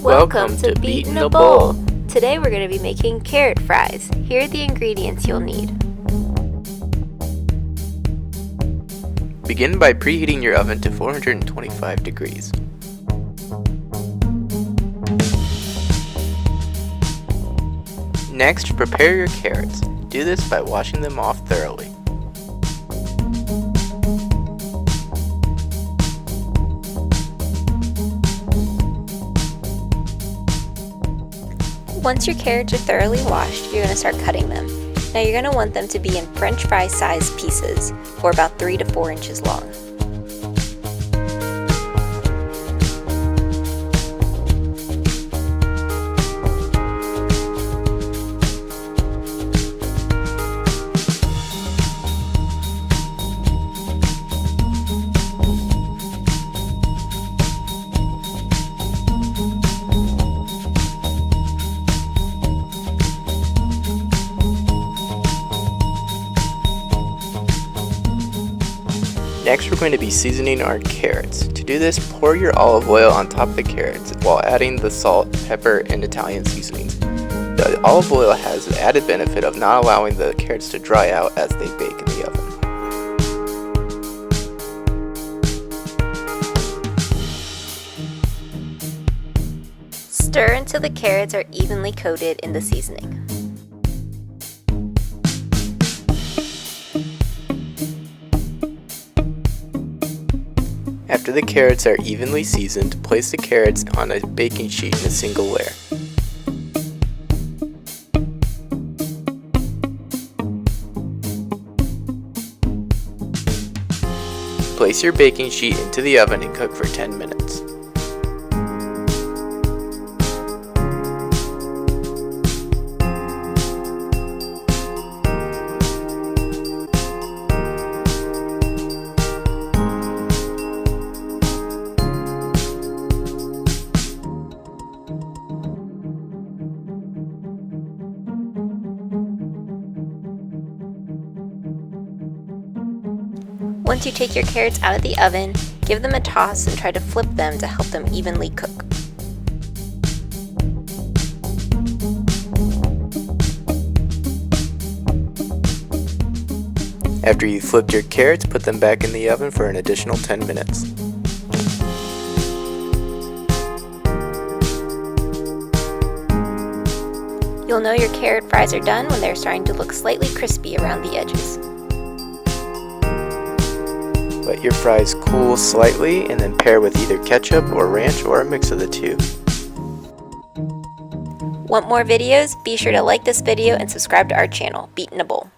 Welcome to Beat in a Bowl. Today we're going to be making carrot fries. Here are the ingredients you'll need. Begin by preheating your oven to 425 degrees. Next, prepare your carrots. Do this by washing them off thoroughly. Once your carrots are thoroughly washed, you're going to start cutting them. Now you're going to want them to be in French fry sized pieces, or about 3 to 4 inches long. Next, we're going to be seasoning our carrots. To do this, pour your olive oil on top of the carrots while adding the salt, pepper, and Italian seasonings. The olive oil has the added benefit of not allowing the carrots to dry out as they bake in the oven. Stir until the carrots are evenly coated in the seasoning. After the carrots are evenly seasoned, place the carrots on a baking sheet in a single layer. Place your baking sheet into the oven and cook for 10 minutes. Once you take your carrots out of the oven, give them a toss and try to flip them to help them evenly cook. After you've flipped your carrots, put them back in the oven for an additional 10 minutes. You'll know your carrot fries are done when they're starting to look slightly crispy around the edges. Let your fries cool slightly and then pair with either ketchup or ranch or a mix of the two. Want more videos? Be sure to like this video and subscribe to our channel, Beat in a Bowl.